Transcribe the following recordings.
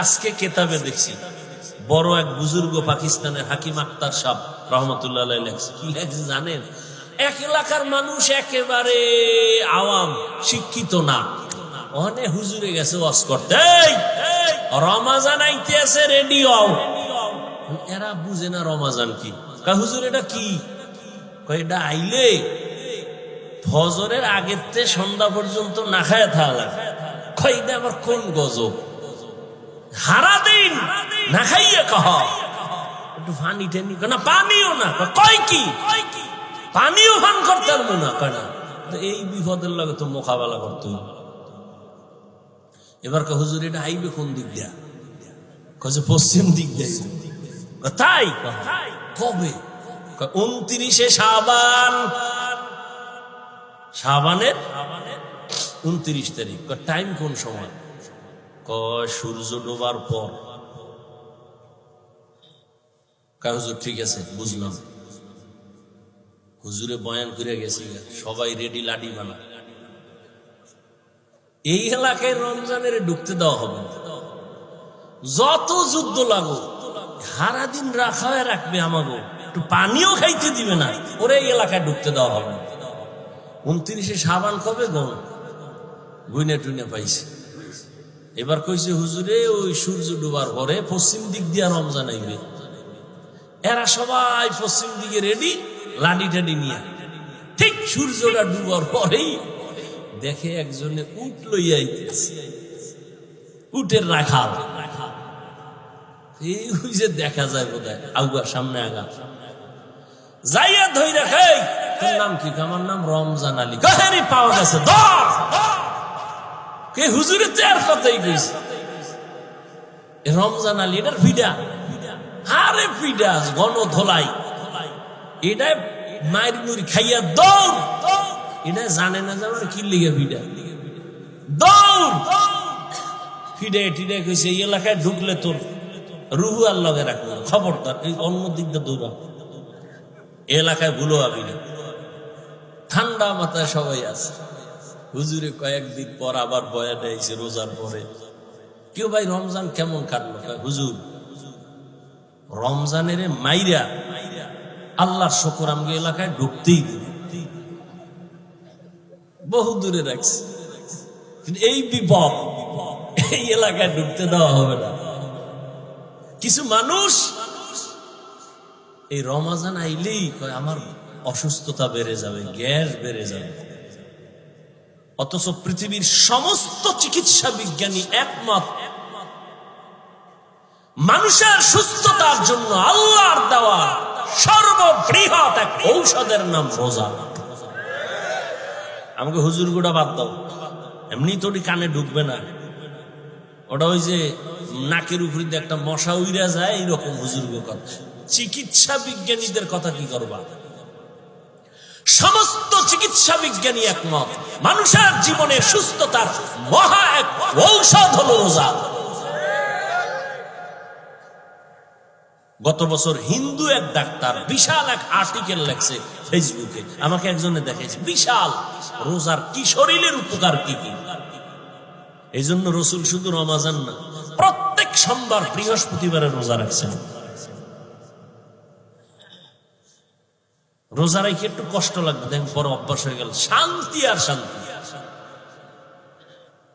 আজকে কেতাবে দেখছি বড় এক বুজুর্গ পাকিস্তানের হাকিম আক্তার সাহ রহমতুল্লাহ আলাইহি লেখছে, কি লেখছে জানেন? এক এলাকার মানুষ একেবারে আওয়াম, শিক্ষিত না, ওখানে হুজুরে গেছে ওয়াজ করতে, রমাজান আইতে আছে রেডি হও। এরা বুঝে না রমাজান কি। হুজুর এটা কি? এটা আইলে ফজরের আগের থেকে সন্ধ্যা পর্যন্ত না খায় থাকা। এটা আবার কোন গজব? হারা দিন না খাইয়ে কহ একটু পানি টেনি না, পানিও না কয় কি, পানিও পান করতে পারবো না কয় না। এই বিপদের লাগে তো মোকাবেলা করতে হবে। এবার হুজুর এটা আইবে কোন দিক দিয়া? কয়েছে পশ্চিম দিক দিয়ে। তাই কবে? 29 শাবান, শাবানের 29 তারিখ। টাইম কোন সময়? কয় সূর্য ডোবার পর। হুজুর ঠিক আছে বুঝলাম। হুজুরে বয়ান করে গেছি, সবাই রেডি, লাডি বানা। এই এলাকায় রমজানের ঢুকতে দেওয়া হবে না, যত যুদ্ধ লাগুক সারা দিন রাখা রাখবে, আমাকে একটু পানিও খাইতে দিবে না, ওরে এই এলাকায় ঢুকতে দেওয়া হবে না। 29 শাবান কবে গণ গুইনে টুইনে পাইছে। এবার কইছে হুজুরে ওই সূর্য ডুবার পরে পশ্চিম দিক দিয়া রমজান আইবে। এরা সবাই পশ্চিম দিকে রেডি, লাডি টাডি নিয়ে। ঠিক সূর্যটা ডুবার পরেই দেখে একজনে উট লইয়া আইতেছে, উটের রাখাল। এই যে দেখা যায় বোধহয় আগুয়া সামনে আগা যাইয়া ধই রাখে, তোর নাম কি? আমার নাম রমজান আলী। গাহেরি পাওয়া গেছে, কে হুজুরের তো আর কথাই কইছে রমজান আলী। এটার ভিডা, আরে ভিডা গণ ধোলাই, এটা মায়ের মুড়ি খাইয়া দৌড়। এটা জানে না যে আমার কি লিগে ভিডা, দৌড়। ফিডে টিডে কইছে এই এলাকায় ঢুকলে তোর রুহু আর লগে রাখবো, খবরদার এই অন্য দিক দিয়ে দৌড়া, এলাকায় ভুলো আবি না। ঠান্ডা মাথায় সবাই আছে। হুজুরে কয়েকদিন পর আবার বয়ান আইছে রোজার পরে। কেউ ভাই রমজান কেমন কাটলো? হুজুর রমজানের মাইরা আল্লাহর শুকর আমগে এলাকায় ঢুকতেই বহু দূরে রাখছে, কিন্তু এই বিপদ এই এলাকায় ঢুকতে দেওয়া হবে না। কিছু মানুষ এই রমজান আইলেই কয় আমার অসুস্থতা বেড়ে যাবে, গ্যাস বেড়ে যাবে। অথচ পৃথিবীর সমস্ত চিকিৎসা বিজ্ঞানী একমত, মানুষের সুস্থতার জন্য আল্লাহর দেওয়া সর্ববৃহৎ এক ঔষধের নাম রোজা। আমাকে হুজুর গোটা বাদ দাও, এমনি তোরই কানে ঢুকবে না, ওটা ওই যে নাকের উপরে একটা মশা উইরা যায় এইরকম হুজুর কথা। চিকিৎসা বিজ্ঞানীদের কথা কি করবা? সমস্ত চিকিৎসা বিজ্ঞানী একমত, মানুষের জীবনে সুস্থতার মহা এক ঔষধ হলো রোজা। গত বছর হিন্দু এক ডাক্তার বিশাল এক আর্টিকেল লেখছে ফেসবুকে, আমাকে একজনে দেখাইছে, বিশাল রোজার কি শরীরের উপকার কি কি। এই জন্য রসুল শুধু রমজান না, প্রত্যেক সোমবার বৃহস্পতিবারে রোজা রাখছেন। রোজা রাখি একটু কষ্ট লাগবে, দেখেন পরে অভ্যাস হয়ে গেল, শান্তি আর শান্তি।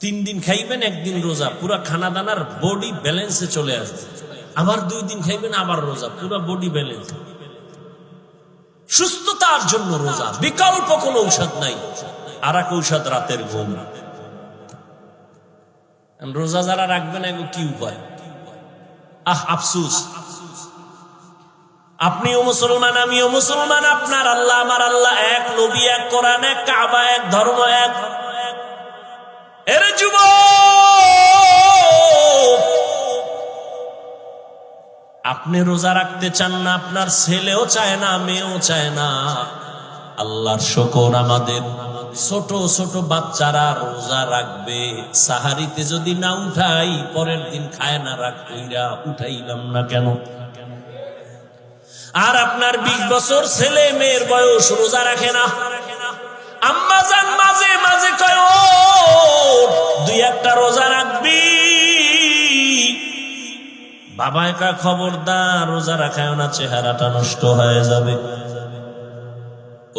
3 দিন খাইবেন, 1 দিন রোজা, পুরা খানা দানার বডি ব্যালেন্সে চলে আসবে। আবার 2 দিন খাইবেন, আবার রোজা, পুরা বডি ব্যালেন্স। সুস্থতার জন্য রোজা, বিকল্প কোন ঔষধ নাই। আর এক ঔষধ রাতের ঘুম। রোজা যারা রাখবে না, এগুলো কি উপায়? আফসুস, আপনিও মুসলমান, আমিও মুসলমান, আপনার আল্লাহ আমার আল্লাহ এক, নবী এক, কোরআন এক, কাবা এক, ধর্ম এক। এর যুবক, আপনি রোজা রাখতে চান না, আপনার ছেলেও চায় না, মেয়েও চায় না। আল্লাহর শুকর, আমাদের ছোট ছোট বাচ্চারা রোজা রাখবে। সাহারিতে যদি না উঠাই, পরের দিন খায় না, রাগ কইরা উঠাইলাম না কেন? আর আপনার 20 বছর ছেলে মেয়ের বয়স রোজা রাখে না। আম্মা জান মাঝে মাঝে কয়, ও 2-1টা রোজা রাখবি, বাবা একা খবরদার রোজা রাখায় না, চেহারাটা নষ্ট হয়ে যাবে।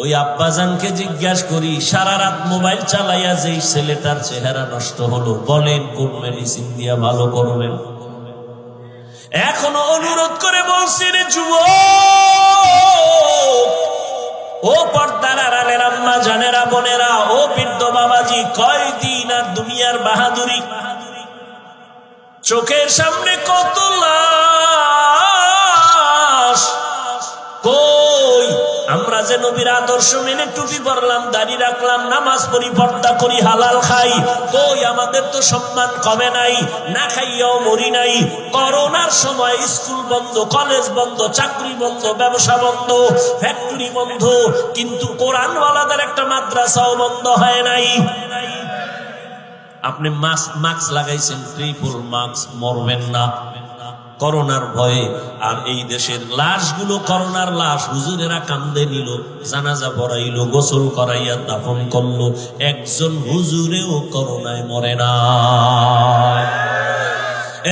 ওই আব্বাজানকে জিজ্ঞাসা করি, সারা রাত মোবাইল চালাইয়া যেই ছেলেটার চেহারা নষ্ট হলো, বলেন কোন মেডিসিন দিয়া ভালো করবেন? এখনো অনুরোধ করে বলছি রে যুবক, ও পর্দার আড়ালের আম্মা জানেরা, বোনেরা, ও বৃদ্ধ বাবাজি, কয়দিন আর দুনিয়ার বাহাদুরি? চোখের সামনে কত লাশ। কই আমরা যে নবীর আদর্শ মেনে টুপি পরলাম, দাড়ি রাখলাম, নামাজ পড়ি, পর্দা করি, হালাল খাই, কই আমাদের তো সম্মান কমে নাই, না খাইয়াও মরি নাই। করোনার সময় স্কুল বন্ধ, কলেজ বন্ধ, চাকরি বন্ধ, ব্যবসা বন্ধ, ফ্যাক্টরি বন্ধ, কিন্তু কোরআনওয়ালাদের একটা মাদ্রাসাও বন্ধ হয় নাই। আপনি মাস্ক লাগাইছেন, ট্রিপল মাস্ক, মরবেন না করোনার ভয়ে। আর এই দেশের লাশগুলো করোনার লাশ, হুজুরেরা কান্দে নিল, জানাজা পড়াইলো, গোসল করাইয়া দাফন করলো, একজন হুজুরেও করোনায় মরে না।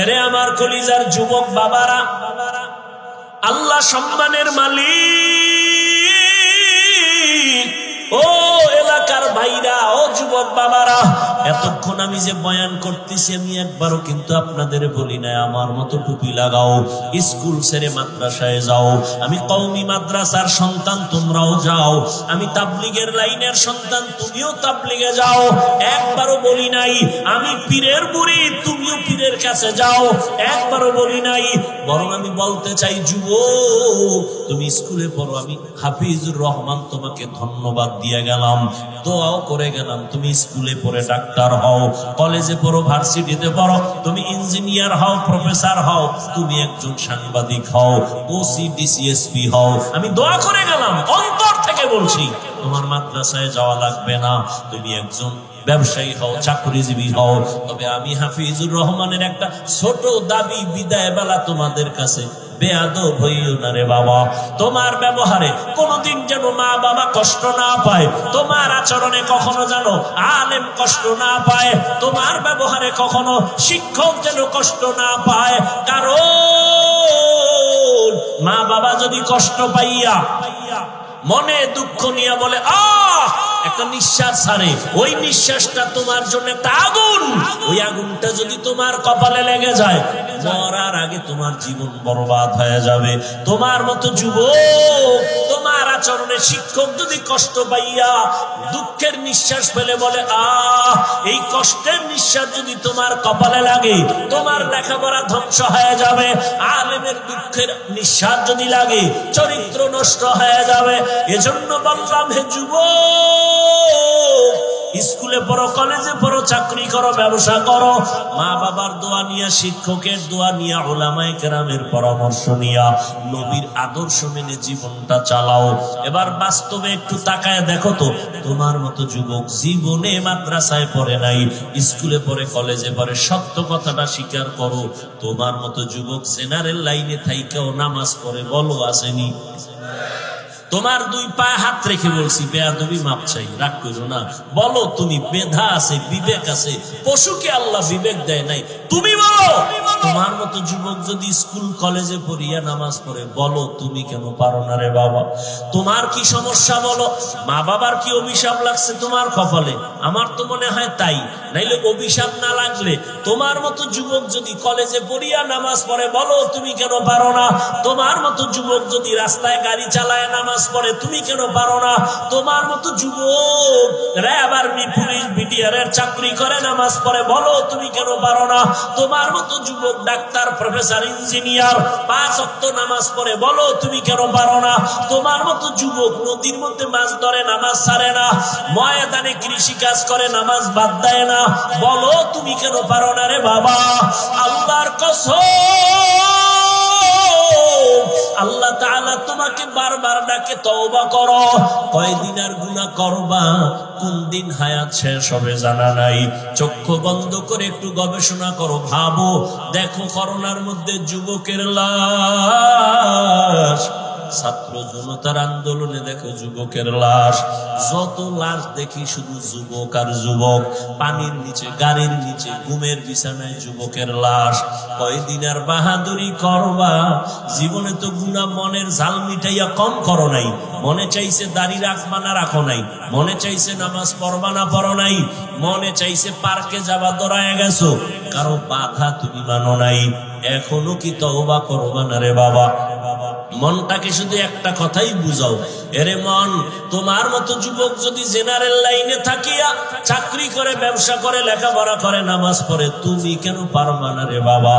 এরে আমার কলিজার যুবক বাবারা, আল্লাহ সম্মানের মালিক, ও এলাকার ভাইরা, ও যুবক বাবারা, এতক্ষণ আমি যে বয়ান করতেছি আমি একবারও কিন্তু আপনাদের বলি না আমার মতো টুপি লাগাও, স্কুল ছেড়ে মাদ্রাসায় যাও। আমি কওমি মাদ্রাসার সন্তান, তোমরাও যাও। আমি তাবলিগের লাইনের সন্তান, তুমিও তাবলিগে যাও। একবারও বলি নাই আমি পীরের বুড়ি, তুমিও পীরের কাছে যাও, একবারও বলি নাই। বরং আমি বলতে চাই যুবক, তুমি স্কুলে পড়ো, আমি হাফিজুর রহমান তোমাকে ধন্যবাদ দিয়ে গেলাম, দোয়াও করে গেলাম। তুমি স্কুলে পড়ে ডাক্তার হও, কলেজে পড়ো, ভার্সিটিতে পড়ো, তুমি ইঞ্জিনিয়ার হও, প্রফেসর হও, তুমি একজন সাংবাদিক হও, ওসি ডিসিএসপি হও, আমি দোয়া করে গেলাম, অন্তর থেকে বলছি। তোমার মাদ্রাসায় যাওয়া লাগবে না, তুমি একজন ব্যবসায়ী হও, চাকরিজীবী হও। তবে আমি হাফিজুর রহমানের একটা ছোট দাবি, বিদায় বেলা তোমাদের কাছে, বেয়াদব হইও না রে বাবা। তোমার ব্যবহারে কোনোদিন যেন মা বাবা কষ্ট না পায়, তোমার আচরণে কখনো যেন আলেম কষ্ট না পায়, তোমার ব্যবহারে কখনো শিক্ষক যেন কষ্ট না পায়। কারণ মা বাবা যদি কষ্ট পাইয়া মনে দুঃখ নিয়ে বলে একটা নিঃশ্বাস ছাড়ে, ওই নিঃশ্বাসটা তোমার জন্য একটা আগুন। ওই আগুনটা যদি তোমার কপালে লেগে যায়, মরার আগে তোমার জীবন বরবাদ হয়ে যাবে। তোমার মতো যুবক, তোমার আচরণে শিক্ষক যদি কষ্ট পাইয়া দুঃখের নিঃশ্বাস ফেলে বলে এই কষ্টের নিঃশ্বাস যদি তোমার কপালে লাগে, তোমার লেখাপড়া ধ্বংস হয়ে যাবে। আলেমের দুঃখের নিঃশ্বাস যদি লাগে, চরিত্র নষ্ট হয়ে যাবে। এজন্য বললাম, হে যুবক, স্কুলে পড়ো, কলেজে পড়ো, চাকরি করো, ব্যবসা করো, মা বাবার দোয়া নিয়া, শিক্ষকের দোয়া নিয়া, উলামায়ে কেরামের পরামর্শ নিয়া, নবীর আদর্শ মেনে জীবনটা চালাও। এবার বাস্তবে একটু তাকায় দেখো তো, তোমার মতো যুবক জীবনে মাদ্রাসায় পড়ে নাই, স্কুলে পড়ে, কলেজে পড়ে, সত্য কথাটা স্বীকার করো। তোমার মতো যুবক জেনারেল লাইনে থাইকেও নামাজ পড়ে, বলো আসেনি? তোমার দুই পায়ে হাত রেখে বলছি, বেয়াদবি মাপ চাই, রাগ করো না। বলো তুমি, মেধা আছে, বিবেক আছে, পশুকে আল্লাহ বিবেক দেয় নাই, তুমি বলো। তোমার মতো যুবক যদি স্কুল কলেজে পড়িয়া নামাজ পড়ে, বলো তুমি কেন পারো না রে বাবা? তোমার কি সমস্যা বলো? মা বাবার কি অভিশাপ লাগছে তোমার কপালে? আমার তো মনে হয় তাই, নাইলে অভিশাপ না লাগলে তোমার মতো যুবক যদি কলেজে পড়িয়া নামাজ পড়ে, বলো তুমি কেন পারো না? তোমার মতো যুবক যদি রাস্তায় গাড়ি চালায় নামাজ পড়ে, তুমি কেন পারো না? তোমার মতো যুবক র্যাব, আর্মি, পুলিশ, বিটিআর এর চাকরি করে নামাজ পড়ে, বলো তুমি কেন পারো না? তোমার মতো যুবক ডাক্তার, প্রফেসর, ইঞ্জিনিয়ার, 5 ওয়াক্ত নামাজ পড়ে, বলো তুমি কেন পারো না? তোমার মতো যুবক নদীর মধ্যে মাছ ধরে, নামাজ ছাড়ে না, ময়দানে কৃষি কাজ করে, নামাজ বাদ দেয় না, বলো তুমি কেন পারো না রে বাবা? আল্লাহর কসম, আল্লাহ তাআলা তোমাকে বারবার ডাকে, তওবা করো। কয়দিন আর গুনাহ করবা, কোন দিন হায়াত শেষ হবে জানা নাই। চক্ষু বন্ধ করে একটু গবেষণা করো, ভাবো, দেখো করোনার মধ্যে যুবকের লাশ ছাত্র জনতার আন্দোলনে দেখো যুবকের লাশ, যত লাশ দেখি শুধু যুবক আর যুবক, পানির নিচে, গাড়ির নিচে, ঘুমের বিছানায় যুবকের লাশ। কয়দিন আর বাহাদুরি করবা? জীবনে তো গুনাহ মনের ঝাল মিটাইয়া কম করো নাই। মনে চাইছে দাড়ি রাখবা না রাখো নাই, মনে চাইছে নামাজ পড়বা না পড়ো নাই, মনে চাইছে পার্কে যাবা দৌড়ায় গেছো, কারো বাধা তুমি মানো নাই। এখনো কি তওবা করবা না রে বাবা? মনটাকে শুধু একটা কথাই বুঝাও, এরে মন, তোমার মতো যুবক যদি জেনারেল লাইনে থাকিয়া চাকরি করে, ব্যবসা করে, লেখাপড়া করে, নামাজ পড়ে, তুমি কেন পারবা না রে বাবা?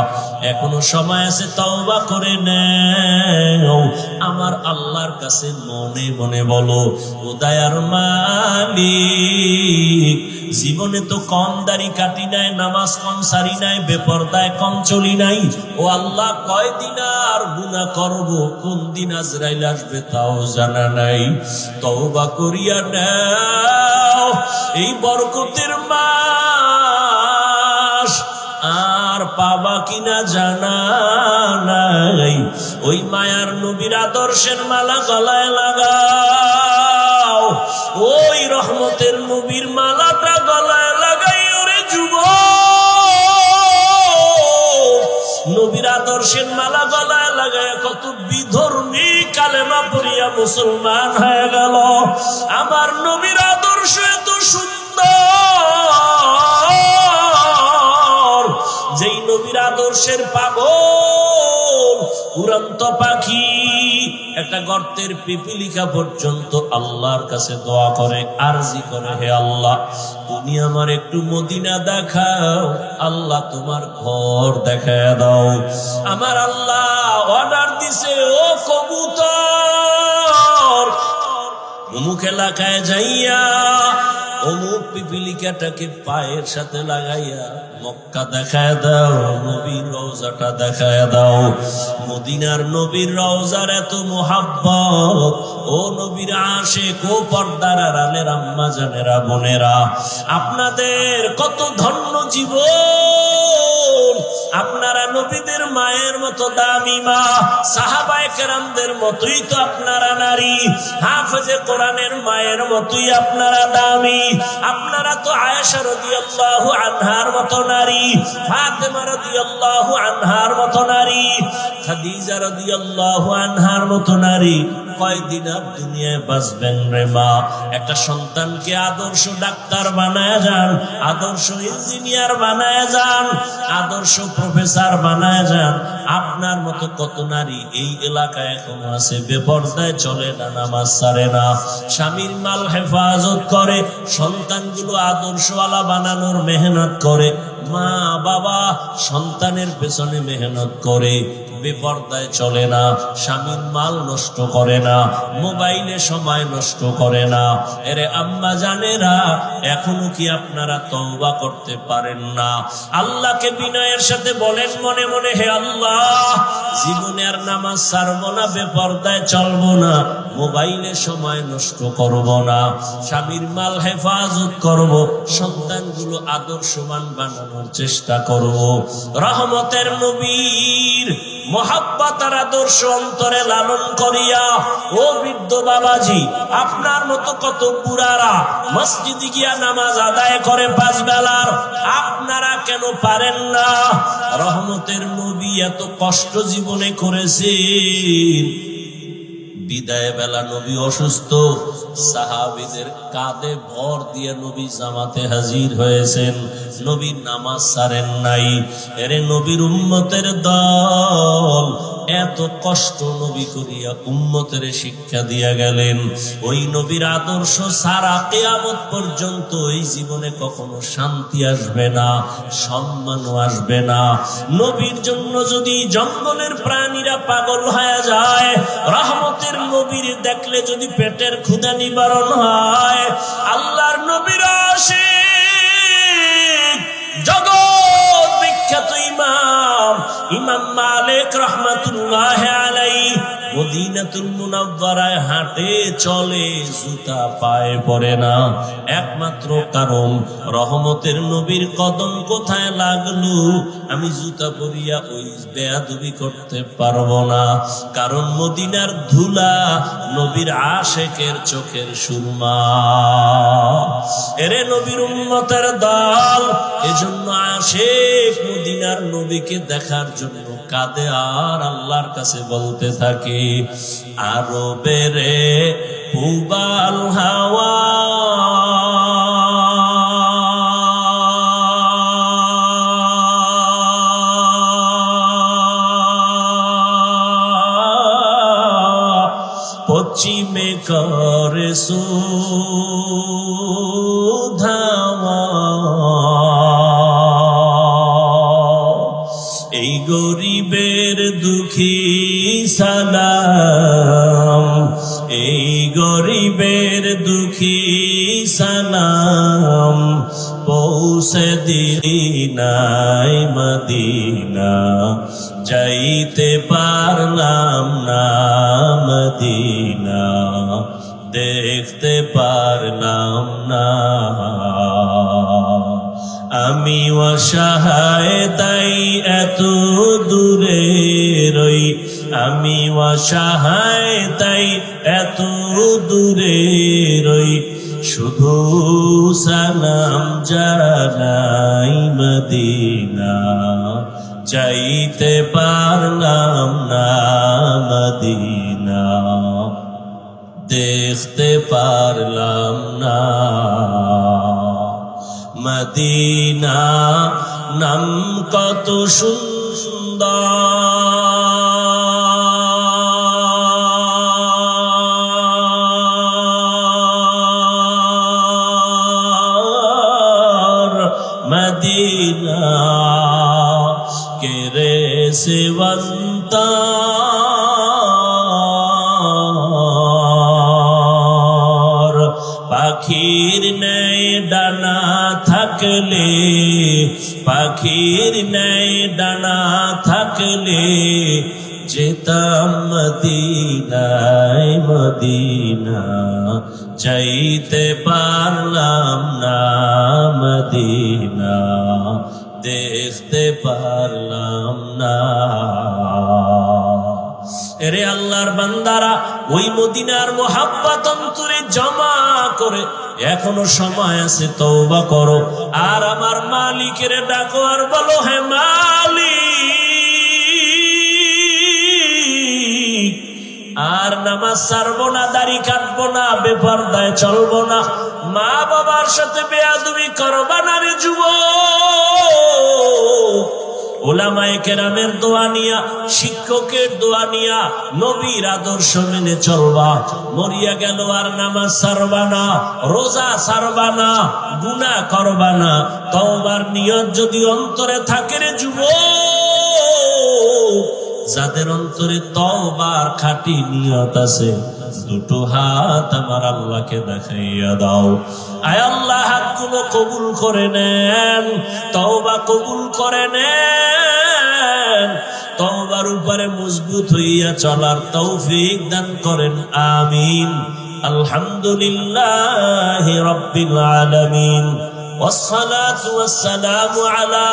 এখনো সময় আছে, তওবা করে নাও। আমার আল্লাহর কাছে মনে মনে বলো, ও দয়ার মালিক, জীবনে তো কম দাড়ি কাটি নাই, নামাজ কম সারি নাই, বেপরদায় কম চলি নাই। ও আল্লাহ, কয়দিন আর গুনাহ করব, কোন দিন আজরাইল আসবে তাও জানা নাই। তওবা করিয়া নাও, এই বরকতের মাস আর পাবা কিনা জানা নাই। ওই মায়ার নবীর আদর্শের মালা গলায় লাগাও, ওই রহমতের নবীর মালাটা গলায় লাগাই। ওরে যুবক, নবীর আদর্শের মালা গলায় লাগায় কত বিধর্মী কালেমা পড়িয়া মুসলমান হয়ে গেল। আমার নবীর আদর্শ এত সুন্দর, যেই নবীর আদর্শের পাগল উড়ন্ত পাখি একটা গর্তের পিপিলিকা পর্যন্ত আল্লাহর কাছে দোয়া করে, আরজি করে, হে আল্লাহ, তুমি আমার একটু মদিনা দেখাও, আল্লাহ তোমার ঘর দেখায় দাও। আমার আল্লাহ অর্ডার দিছে, ও কবুতর, অমুক এলাকায় যাইয়া অমুক পিপিলিকাটাকে পায়ের সাথে লাগাইয়া মক্কা দেখায় দাও, নবীর রওজাটা দেখায় দাও। মদিনার নবীর রওজার এত মোহাব্বত, ও নবীর আশিক, ও পর্দার আড়ালের আম্মা জানেরা, বোনেরা, আপনাদের কত ধন্য জীবন। আপনারা নবীদের মায়ের মতো দামি মা, সাহাবায়ে কেরামদের মতোই তো আপনারা নারী, হাফেজে কোরআনের মায়ের মতোই আপনারা দামি। আপনারা তো আয়েশা রাদিয়াল্লাহু আনহার মতো নারী, ফাতেমা রাদিয়াল্লাহু আনহার মতো নারী, খাদিজা রাদিয়াল্লাহু আনহার মতো নারী। কয়দিন আর দুনিয়ায় বাঁচবেন রে মা? একটা সন্তানকে আদর্শ ডাক্তার বানায় যান, আদর্শ ইঞ্জিনিয়ার বানায় যান, আদর্শ প্রফেসর বানায় যান। আপনার মতো কত নারী এই এলাকায় এখনো আছে, বেপরদায় চলে না, নামাজ ছাড়ে না, স্বামীর মাল হেফাজত করে, সন্তানগুলো আদর্শওয়ালা বানানোর মেহনত করে। মা বাবা সন্তানের পেছনে মেহনত করে, বেপরদায় চলে না, স্বামীর মাল নষ্ট করে না, মোবাইলে সময় নষ্ট করে না। এরে আম্মা জানেরা, এখনো কি আপনারা তওবা করতে পারেন না? আল্লাহকে বিনয়ের সাথে বলেন মনে মনে, হে আল্লাহ, জীবনে আর নামাজ ছাড়বো না, বেপরদায় চলবো না, মোবাইলে সময় নষ্ট করব না, স্বামীর মাল হেফাজত করব, সন্তানগুলো আদর্শবান বানানোর চেষ্টা করব। রহমতের নবীর মোহাব্বত আর আদর্শ অন্তরে লালন করিয়া, ও বৃদ্ধ বাবাজি, আপনার মতো কত বুড়ারা মসজিদে গিয়া নামাজ আদায় করে 5 বেলার, আপনারা কেন পারেন না? রহমতের নবী এত কষ্ট জীবনে করেছেন, বিদায় বেলা নবী অসুস্থ, সাহাবীদের কাঁধে ভর দিয়ে নবী জামাতে হাজির হয়েছেন, নবী নামাজ ছাড়েন নাই। এরে নবীর উম্মতের দল এত কষ্ট নবী করিয়া উম্মতের শিক্ষা দিয়া গেলেন। ওই নবীর আদর্শ সারা কিয়ামত পর্যন্ত এই জীবনে কখনো শান্তি আসবে না, সম্মানও আসবে না। নবীর জন্য যদি জঙ্গলের প্রাণীরা পাগল হয়ে যায়, রহমতের নবীর দেখলে যদি পেটের ক্ষুধা নিবারণ হয়, আল্লাহর নবীর আশিক জগৎ বিখ্যাত ইমাম মালিক রাহমাতুল্লাহি আলাইহি মদিনাতুল মুনাওয়ারায় হাঁটে চলে, জুতা পায়ে পড়ে না, একমাত্র কারণ রহমতের নবীর কদম কোথায় লাগলো, আমি জুতা পরিয়া ওই বেয়াদবি করতে পারবো না। কারণ মদিনার ধুলা নবীর আশেকের চোখের সুরমা। এরে নবীর উম্মতের দল, এজন্য আশেক মদিনার নবীকে দেখার জন্য কাঁদে আর আল্লাহর কাছে বলতে থাকে, আরো বেরে পুবাল হাওয়া পশ্চিমে করে সুধাওয়া, এই গরিবের দুঃখী সালাম, এই গরিবের দুঃখী সালাম, পৌঁছে দিনাই মদিনা, যাইতে পারলাম না মদিনা, দেখতে পারলাম না। আমি অসহায় তাই এত দূরে রই, আমি অসহায় তাই এত দূরে রই, শুধু সালাম জানাই মদিনা, যাইতে পারলাম না মদিনা, দেখতে পারলাম না মদিনা। নাম কত সুন্দর মদিনা, কেরে সেবন্তা পাখির নেই ডানা থাকলে, পাখির নেই ডানা থাকলে, যেতাম মদিনায় মদিনা, চাইতে পারলাম না মদিনা, দেখতে পারলাম না। এরে আল্লাহর বান্দারা, ওই মদিনার মোহাব্বত অন্তরে জমা করে এখনো সময় আছে, তওবা করো আর আমার মালিকের ডাকো আর বলো, হে মালিক, আর নামাজ ছাড়বো না, দাড়ি কাটবো না, বেপরদায় চলবো না, মা বাবার সাথে বেয়াদবি করবা না রে যুবক। ওলামায়ে কেরামের দোয়া নিয়া, শিক্ষকের দোয়া নিয়া, নবীর আদর্শ মেনে চলবা। মরিয়া গেল আর নামাজ ছাড়বা না, রোজা ছাড়বা না, গুনাহ করবা না। তওবার নিয়ত যদি অন্তরে থাকে রে যুবক, যাদের অন্তরে তওবার খাঁটি নিয়ত আছে, দুটো হাত আমার আল্লাহকে দেখাইয়া দাও। আয় আল্লাহ, হাতগুলো কবুল করে নেন, তওবা কবুল করে নেন, তওবার উপরে মজবুত হইয়া চলার তৌফিক দান করেন, আমিন। আলহামদুলিল্লাহি রাব্বিল আলামিন, والصلاة والسلام على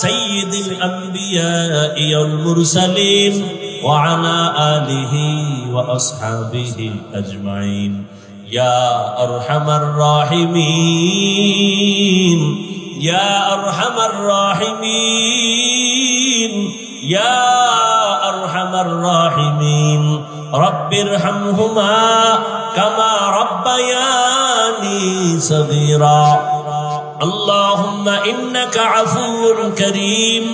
سيد الأنبياء والمرسلين وعلى آله وأصحابه أجمعين. يا أرحم الراحمين، يا أرحم الراحمين، يا أرحم الراحمين، رب ارحمهما كما ربياني صغيرا. اللهم إنك عفو كريم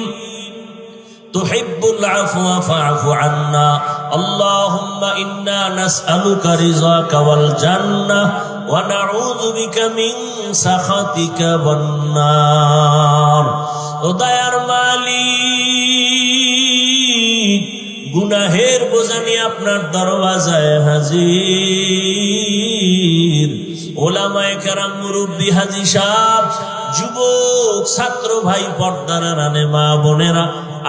تحب العفو فاعف عنا. اللهم إنا نسألك رضاك والجنة ونعوذ بك من سخطك والنار. দয়ার মালিক, গুনাহের বোঝা নিয়ে আপনার দরওয়াজায় হাজির। ওলামায়ে কেরাম, মুরব্বী, হাজী সাহেব, যুবক, ছাত্র ভাই, পর্দার আড়ালে মা বোনেরা,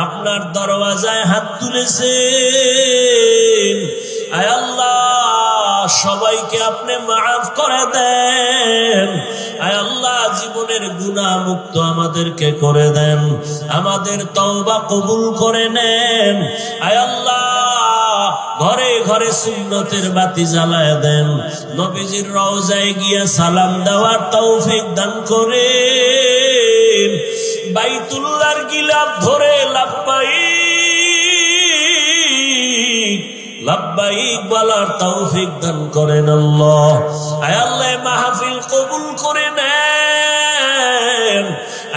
আপনার দরওয়াজায় হাত তুলেছেন। আয় আল্লাহ সবাইকে আপনি মাফ করে দেন। আয় আল্লাহ জীবনের গুনাহ মুক্ত আমাদেরকে করে দেন, আমাদের তওবা কবুল করে নেন। আয় আল্লাহ ঘরে ঘরে সুন্নতের বাতি জ্বালায় দেন, নবীজির রওজায় গিয়া সালাম দেওয়ার তৌফিক দান করেন, বাইতুল্লাহর গিলাফ ধরে লাব্বাইক লাব্বাইক বলার তৌফিক দান করেন আল্লাহ। আয় আল্লাহ মাহফিল কবুল করে নেন,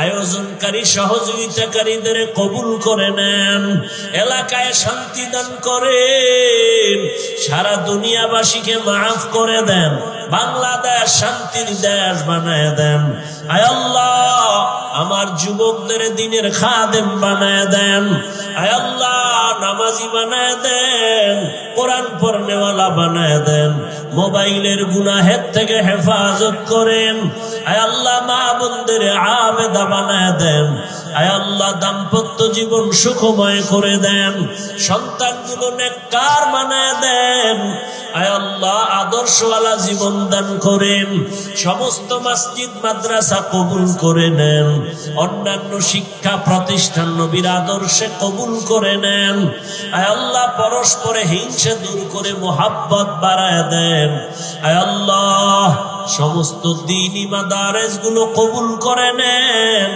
আয়োজনকারী সহযোগিতাকারীদের কবুল করে নেন, এলাকায় শান্তি দান করেন, সারা দুনিয়াবাসীকে মাফ করে দেন, বাংলাদেশ শান্তির দেশ বানায় দেন। আয় আল্লাহ আমার যুবকদের দিনের খাদেম বানায় দেন, আয় আল্লাহ নামাজি বানায় দেন, কোরআন পড়নেওয়ালা বানায় দেন, মোবাইলের গুনাহের থেকে হেফাজত করেন। আয় আল্লাহ মা বোনদের আবেদা বানায় দেন, আয় আল্লাহ দাম্পত্য জীবন সুখময় করে দেন, সন্তানগুলো নেককার বানায় দেন। আয় আল্লাহ আদর্শওয়ালা জীবন দান করেন, সমস্ত মসজিদ মাদ্রাসা কবুল করে নেন, অন্যান্য শিক্ষা প্রতিষ্ঠান নবীর আদর্শে কবুল করে নেন। আয় আল্লাহ পরস্পরে হিংসা দূর করে মোহাব্বত বাড়ায় দেন। আয় আল্লাহ সমস্ত দ্বীনি মাদারেস গুলো কবুল করে নেন,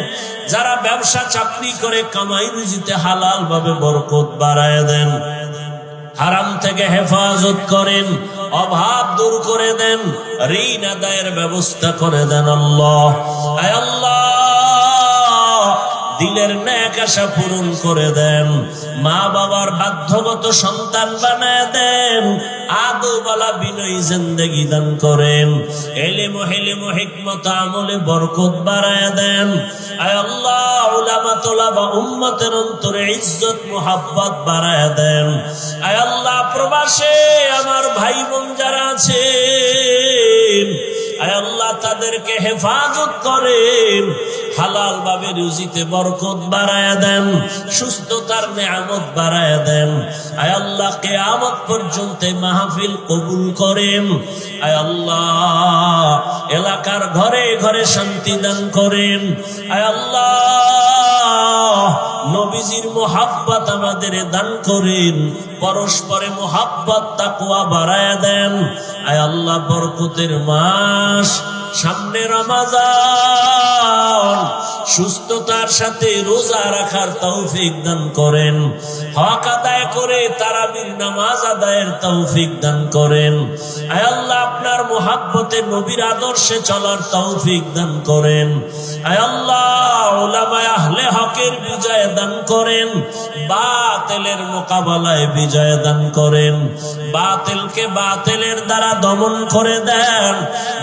যারা ব্যবসা চাকরি করে কামাই রুজিতে হালাল ভাবে বরকত বাড়ায় দেন, হারাম থেকে হেফাজত করেন, অভাব দূর করে দেন, ঋণ আদায়ের ব্যবস্থা করে দেন আল্লাহ। আয় আল্লাহ দিলের নেক আশা পূরণ করে দেন, মা বাবার বাধ্যগত সন্তান বানায় দেন, আদবওয়ালা বিনয়ী জিন্দেগি দান করেন, ইলম হিকমত আমলে বরকত বাড়ায় দেন। আয় আল্লাহ উলামা তোলাবা উম্মতের অন্তরে ইজ্জত মুহাব্বত বাড়ায় দেন। আয় আল্লাহ প্রবাসে আমার ভাই বোন যারা আছেন, আয় আল্লাহ তাদেরকে হেফাজত করেন, হালাল ভাবে রুজিতে বরকত বাড়ায় দেন, সুস্থতার নেয়ামত বাড়ায় দেন। আয় আল্লাহ কিয়ামত পর্যন্ত মাহফিল কবুল করেন। আয় আল্লাহ এলাকার ঘরে ঘরে শান্তি দান করেন। আয় আল্লাহ নবীজির মুহাব্বত আমাদের দান করেন, পরস্পরে মুহাব্বত তাকওয়া বাড়ায় দেন। আয় আল্লাহ বরকতের মাস সামনে রমজান, সুস্থতার সাথে রোজা রাখার তৌফিক দান করেন, হক আদায় করে তারাবির নামাজ আদায়ের তৌফিক দান করেন। আয় আল্লাহ আপনার মুহাব্বতে নবীর আদর্শে চলার তৌফিক দান করেন। আয় আল্লাহ উলামায়ে আহলে হকের বিজয় দান করেন, বাতিলের মোকাবেলায় বিজয় দান করেন, বাতিলকে বাতিলের দ্বারা দমন করে দেন,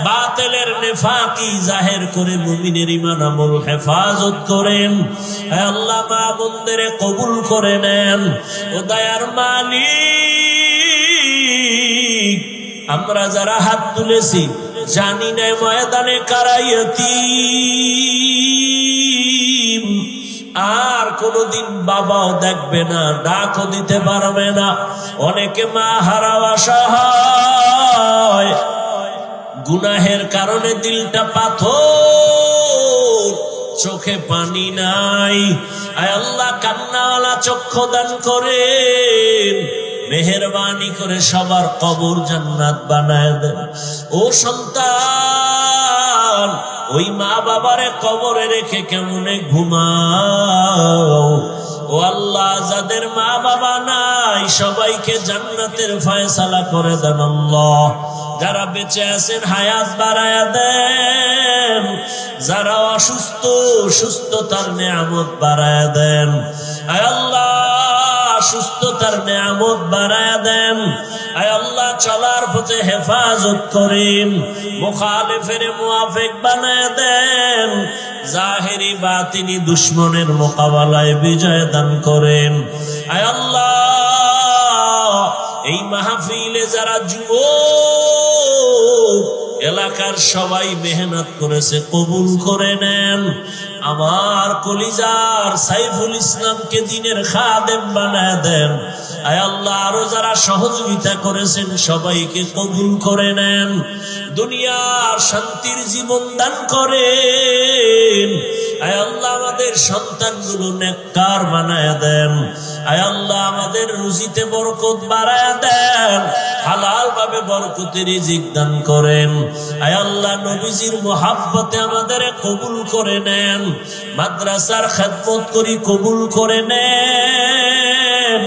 বাতিলের নেফাকি জাহের করে মুমিনের ঈমান আমল হেফাজত করেন। হে আল্লাহ মা বোনদের কবুল করে নেন। ও দয়ার মালিক আমরা যারা হাত তুলেছি জানি না ময়দানে কারা ইয়তীম, আর কোনদিন বাবাও দেখবে না, ডাকও দিতে পারবে না, অনেকে মা হারা অসহায়, গুনাহের কারণে দিলটা পাথর, চোখে পানি নাই। আয় আল্লাহ কান্নাওয়ালা চক্ষু দান করেন, মেহেরবানি করে সবার কবর জান্নাত বানায় দেন। ও সন্তান ওই মা বাবারে কবরে রেখে কেমনে ঘুমাও। ও আল্লাহ যাদের মা বাবা নাই সবাইকে জান্নাতের ফয়সালা করে দেন আল্লাহ। যারা বেঁচে আছেন হায়াত বাড়ায়া দেন, যারা অসুস্থ সুস্থতার নেয়ামত বাড়ায়া দেন। আয় আল্লাহ সুস্থতার নেয়ামত বাড়ায়া দেন। আয় আল্লাহ চলার পথে হেফাজত করেন, মুখালিফের মুআফিক বানায়া দেন, জাহেরি বাতিনি দুশ্মনের মোকাবেলায় বিজয় দান করেন। আয় আল্লাহ এই মাহফিলে যারা যুবক এলাকার সবাই মেহনত করেছে কবুল করে নেন। আমার কলিজার সাইফুল ইসলামকে দিনের খাদেম বানায় দেন। আয় আল্লাহ, আরো যারা সহযোগিতা করেছেন সবাইকে কবুল করে নেন। দুনিয়ার শান্তির জীবন দান করেন। আয় আল্লাহ, আমাদের সন্তানগুলো নেককার বানায় দেন। আয় আল্লাহ, আমাদের রুজিতে বরকত বাড়ায় দেন। হালাল ভাবে বরকতের রিজিক দান করেন। আয় আল্লাহ, নবীজির মুহাব্বতে আমাদের কবুল করে নেন। মাদ্রাসার খেদমত করি, কবুল করে নেন।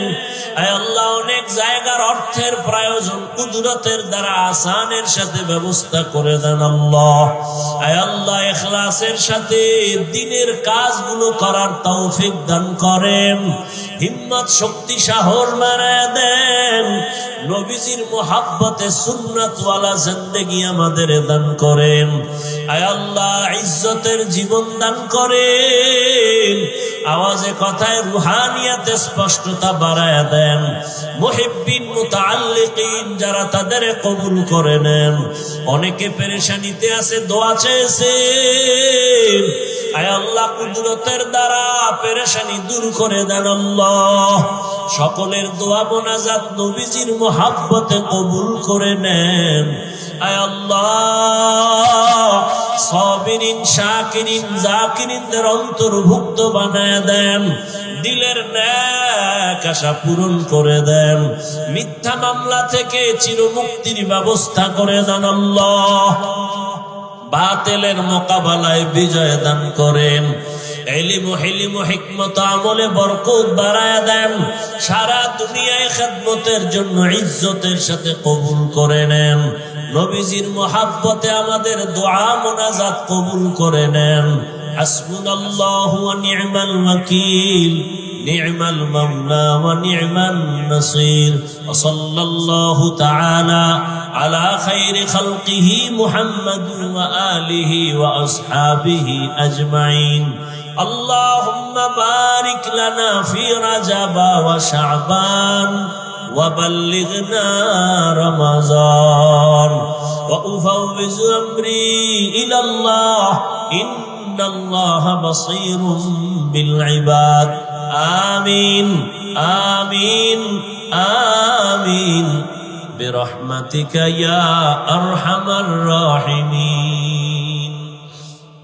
আয় আল্লাহ, অনেক জায়গার অর্থের প্রয়োজন কুদরতের দ্বারা আসানের সাথে ব্যবস্থা করে দেন আল্লাহ। আয় আল্লাহ, ইখলাসের সাথে দ্বীনের কাজগুলো করার তৌফিক দান করেন। হিম্মত শক্তি সাহস বাড়ায় দেন। নবীজির মুহাব্বতে সুন্নাতওয়ালা জিন্দেগি আমাদের দান করেন। আয় আল্লাহ, ইজ্জতের জীবন দান করেন। আওয়াজে কথায় রুহানিয়াতে স্পষ্টতা বাড়ায় দেন। মুহিব্বিন মুতাআল্লিকিন যারা, তাদের কবুল করে নেন। অনেকে পেরেশানিতে আছে, দোয়া চেয়েছেন। আয় আল্লাহ, কুদরতের দ্বারা পেরেশানি দূর করে দেন আল্লাহ। সকলের দোয়া মোনাজাত নবীজির মুহাব্বতে কবুল করে নেন। আয় আল্লাহ, সাবিরিন শাকিরিন জাকিরিনদের অন্তর্ভুক্ত বানায় দেন। দিলের নেক আশা পূরণ করে দেন। মিথ্যা মামলা থেকে চিরমুক্তির ব্যবস্থা করে দেন আল্লাহ। বাতিলের মোকাবেলায় বিজয় দান করেন। ইলম হিলম হিকমত আমলে বরকত বাড়ায় দেন। সারা দুনিয়ায় খেদমতের জন্য ইজ্জতের সাথে কবুল করে নেন। নবীজির মুহাব্বতে আমাদের দোয়া মোনাজাত কবুল করে নেন। হাসবুনাল্লাহু ওয়া নি'মাল ওয়াকিল, নি'মাল মাওলা ওয়া নি'মান নাসির। ওয়া সাল্লাল্লাহু তাআলা আলা খায়রি খালকিহি মুহাম্মাদিন ওয়া আলিহি ওয়া আসহাবিহি আজমাইন। আল্লাহুম্মা বারিক লানা ফি রাজাব ওয়া শাবান وبلغنا رمضان وأفوض أمري إلى الله إن الله بصير بالعباد آمين آمين آمين برحمتك يا أرحم الراحمين.